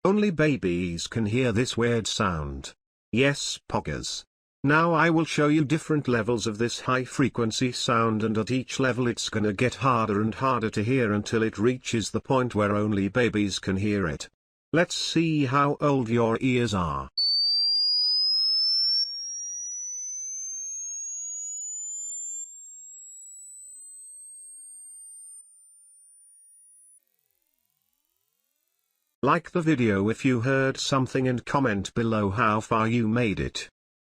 Only babies can hear this weird sound. Yes, poggers. Now I will show you different levels of this high frequency sound, and at each level it's gonna get harder and harder to hear until it reaches the point where only babies can hear it. Let's see how old your ears are. Like the video if you heard something and comment below how far you made it.